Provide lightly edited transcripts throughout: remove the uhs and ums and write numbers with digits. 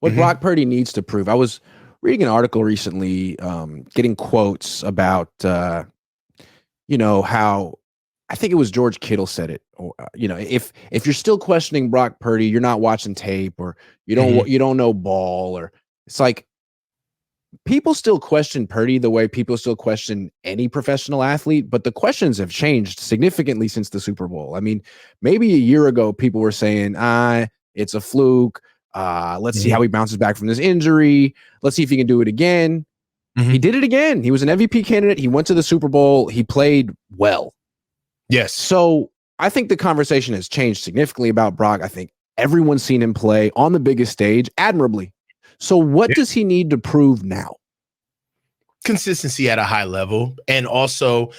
What Brock Purdy needs to prove. I was reading an article recently, getting quotes about, how I think it was George Kittle said it. Or, if you're still questioning Brock Purdy, you're not watching tape, or you don't know ball, or it's like people still question Purdy the way people still question any professional athlete, but the questions have changed significantly since the Super Bowl. I mean, maybe a year ago, people were saying, it's a fluke. Let's see how he bounces back from this injury. Let's see if he can do it again. He did it again. He was an MVP candidate. He went to the Super Bowl. He played well. Yes. So I think the conversation has changed significantly about Brock. I think everyone's seen him play on the biggest stage admirably. So what does he need to prove now? Consistency at a high level. And also,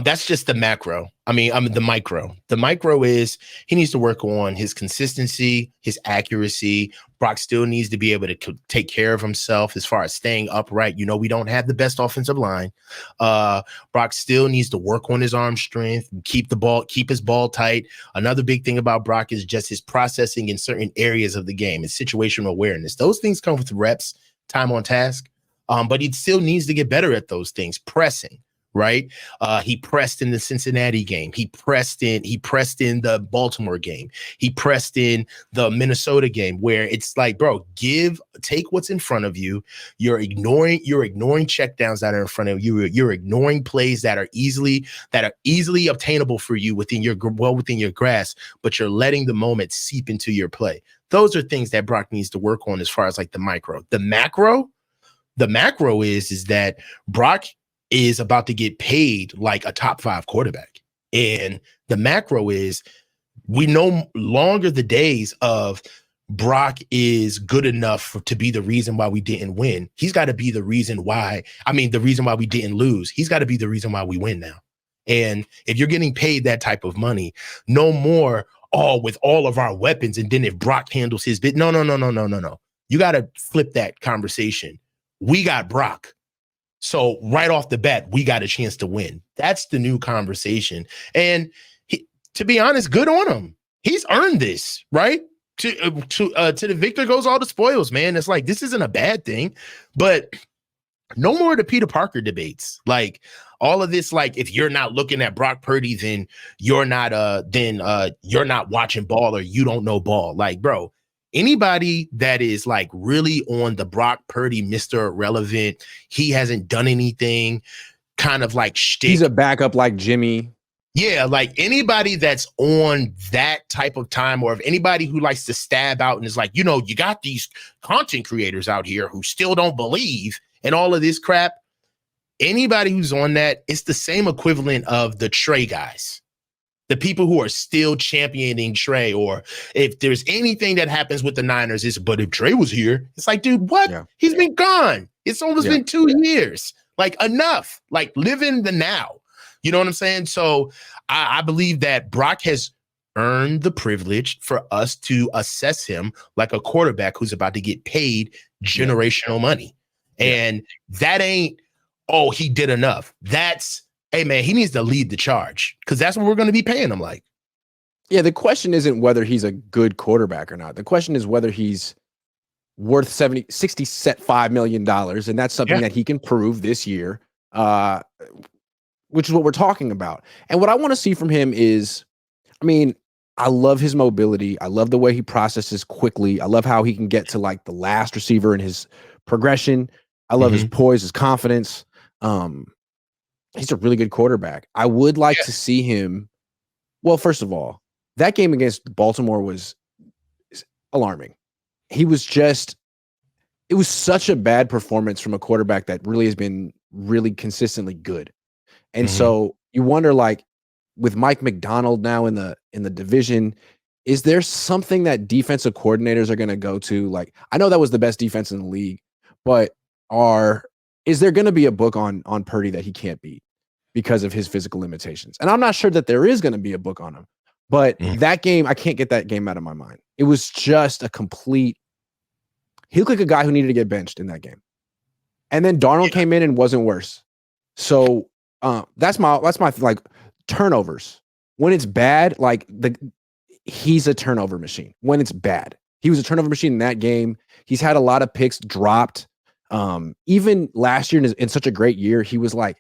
that's just the macro. I mean, the micro. The micro is he needs to work on his consistency, his accuracy. Brock still needs to be able to take care of himself as far as staying upright. We don't have the best offensive line. Brock still needs to work on his arm strength, keep his ball tight. Another big thing about Brock is just his processing in certain areas of the game, his situational awareness. Those things come with reps, time on task. But he still needs to get better at those things. Pressing, right? He pressed in the Cincinnati game. He pressed in the Baltimore game. He pressed in the Minnesota game, where it's like, bro, take what's in front of you. You're ignoring checkdowns that are in front of you. You're ignoring plays that are easily obtainable for you within your grasp, but you're letting the moment seep into your play. Those are things that Brock needs to work on as far as like the micro. The macro is that Brock is about to get paid like a top 5 quarterback. And the macro is we no longer the days of Brock is good enough to be the reason why we didn't win. He's got to be the reason why we didn't lose. He's got to be the reason why we win now. And if you're getting paid that type of money, no more, with all of our weapons. And then if Brock handles his bit, no. You got to flip that conversation. We got Brock. So right off the bat, we got a chance to win. That's the new conversation. And to be honest, good on him. He's earned this, right? To the victor goes all the spoils, man. It's like, this isn't a bad thing, but no more of the Peter Parker debates. Like all of this, like if you're not looking at Brock Purdy, then you're not watching ball, or you don't know ball. Like, bro, anybody that is like really on the Brock Purdy, Mr. Irrelevant, he hasn't done anything, kind of like shtick. He's a backup like Jimmy. Yeah, like anybody that's on that type of time, or if anybody who likes to stab out and is like, you got these content creators out here who still don't believe and all of this crap. Anybody who's on that, it's the same equivalent of the Trey guys. The people who are still championing Trey, or if there's anything that happens with the Niners, but if Trey was here, it's like, dude, what? Yeah. He's been gone. It's almost been 2 years. Like, enough. Like, live in the now. You know what I'm saying? So I believe that Brock has earned the privilege for us to assess him like a quarterback who's about to get paid generational money. And that ain't, he did enough. That's, hey, man, he needs to lead the charge, because that's what we're going to be paying him like. Yeah, the question isn't whether he's a good quarterback or not. The question is whether he's worth $65 million, and that's something that he can prove this year, which is what we're talking about. And what I want to see from him is, I love his mobility. I love the way he processes quickly. I love how he can get to like the last receiver in his progression. I love his poise, his confidence. He's a really good quarterback. I would like to see him. Well, first of all, that game against Baltimore was alarming. It was such a bad performance from a quarterback that really has been really consistently good. And so you wonder, like, with Mike McDonald now in the division, is there something that defensive coordinators are going to go to? Like, I know that was the best defense in the league, but is there going to be a book on Purdy that he can't beat because of his physical limitations? And I'm not sure that there is going to be a book on him, but that game, I can't get that game out of my mind. It was just he looked like a guy who needed to get benched in that game. And then Darnold came in and wasn't worse. So that's my like turnovers. When it's bad, like he's a turnover machine when it's bad. He was a turnover machine in that game. He's had a lot of picks dropped. Even last year in such a great year, he was like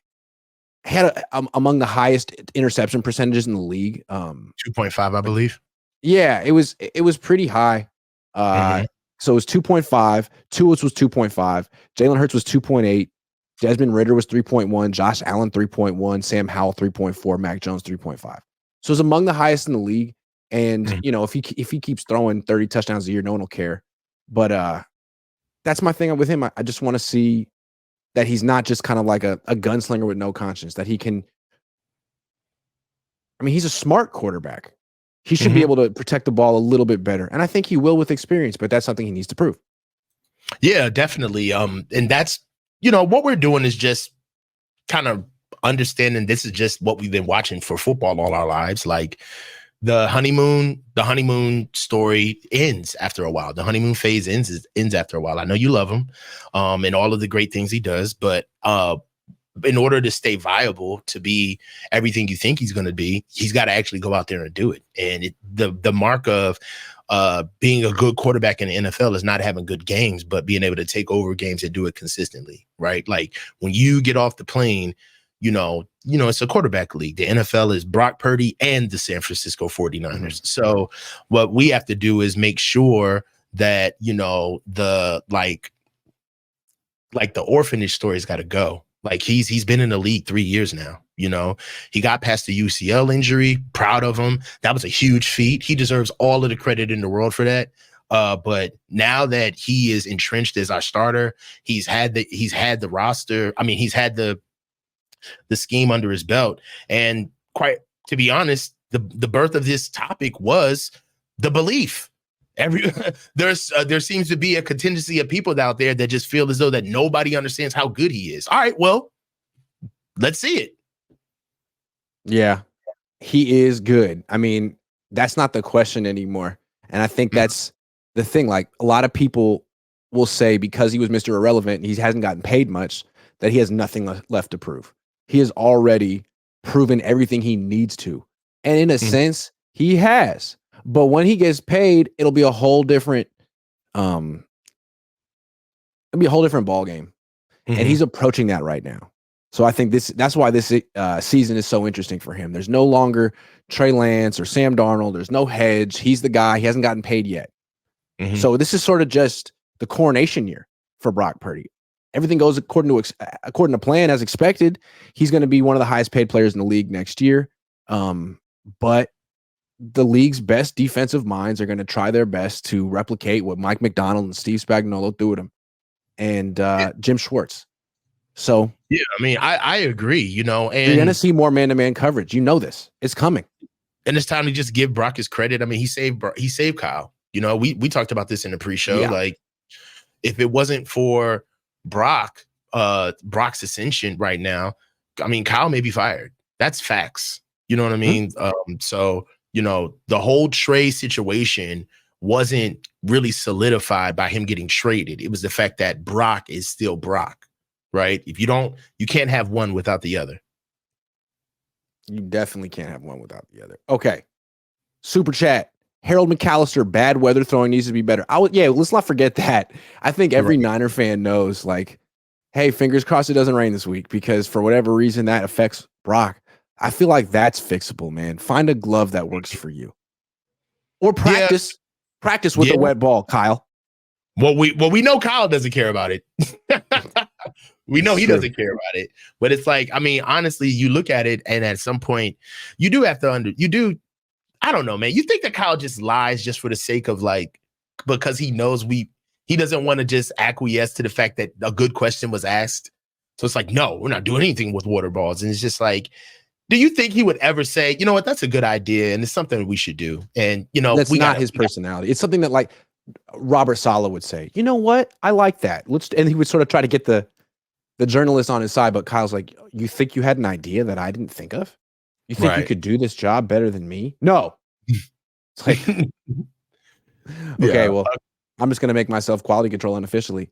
had among the highest interception percentages in the league. 2.5, I believe. Yeah, it was pretty high. So it was 2.5. Tua was 2.5. Jalen Hurts was 2.8. Desmond Ridder was 3.1. Josh Allen 3.1. Sam Howell 3.4. Mac Jones 3.5. So it's among the highest in the league. And if he keeps throwing 30 touchdowns a year, no one will care. But that's my thing with him. I just want to see that he's not just kind of like a gunslinger with no conscience. That he can. I mean, he's a smart quarterback. He should be able to protect the ball a little bit better. And I think he will with experience, but that's something he needs to prove. Yeah, definitely. And that's, what we're doing is just kind of understanding this is just what we've been watching for football all our lives. Like the honeymoon story ends after a while. The honeymoon phase ends after a while. I know you love him, and all of the great things he does, but in order to stay viable, to be everything you think he's going to be, he's got to actually go out there and do it. And the mark of being a good quarterback in the NFL is not having good games, but being able to take over games and do it consistently, right? Like when you get off the plane, it's a quarterback league. The NFL is Brock Purdy and the San Francisco 49ers. So what we have to do is make sure that, the like the orphanage story's got to go. Like he's been in the league 3 years now. He got past the UCL injury. Proud of him. That was a huge feat. He deserves all of the credit in the world for that. But now that he is entrenched as our starter, he's had the roster. I mean, he's had the scheme under his belt. And quite to be honest, the birth of this topic was the belief. There seems to be a contingency of people out there that just feel as though that nobody understands how good he is. All right, well, let's see it. Yeah, he is good. I mean, that's not the question anymore. And I think that's the thing. Like a lot of people will say because he was Mr. Irrelevant, he hasn't gotten paid much, that he has nothing left to prove. He has already proven everything he needs to. And in a sense, he has. But when he gets paid, it'll be a whole different ball game. And he's approaching that right now. So I think that's why this season is so interesting for him. There's no longer Trey Lance or Sam Darnold. There's no hedge. He's the guy. He hasn't gotten paid yet. So this is sort of just the coronation year for Brock Purdy. Everything goes according to plan as expected. He's going to be one of the highest paid players in the league next year. But the league's best defensive minds are going to try their best to replicate what Mike McDonald and Steve Spagnuolo do with him, and Jim Schwartz. So yeah, I mean, I agree. And you're going to see more man-to-man coverage. This it's coming, and it's time to just give Brock his credit. I mean, he saved Kyle. We talked about this in the pre-show. Yeah. Like, if it wasn't for Brock's ascension right now, I mean, Kyle may be fired. That's facts. You know what I mean? So. The whole Trey situation wasn't really solidified by him getting traded. It was the fact that Brock is still Brock, right? You can't have one without the other. You definitely can't have one without the other. Okay. Super chat. Harold McAllister, bad weather throwing needs to be better. Let's not forget that. I think every Niner fan knows, like, hey, fingers crossed it doesn't rain this week, because for whatever reason that affects Brock. I feel like that's fixable, man. Find a glove that works for you. Or practice. Yeah. Practice with a wet ball, Kyle. Well, we know Kyle doesn't care about it. We know he doesn't care about it. But it's like, I mean, honestly, you look at it, and at some point, you do have to I don't know, man. You think that Kyle just lies just for the sake of, like, because he knows he doesn't want to just acquiesce to the fact that a good question was asked. So it's like, no, we're not doing anything with water balls. And it's just like, do you think he would ever say, you know what, that's a good idea and it's something we should do? And, that's not his personality. It's something that, like, Robert Saleh would say, you know what, I like that. And he would sort of try to get the journalist on his side. But Kyle's like, you think you had an idea that I didn't think of? You think you could do this job better than me? No. It's like, okay, well, I'm just going to make myself quality control unofficially.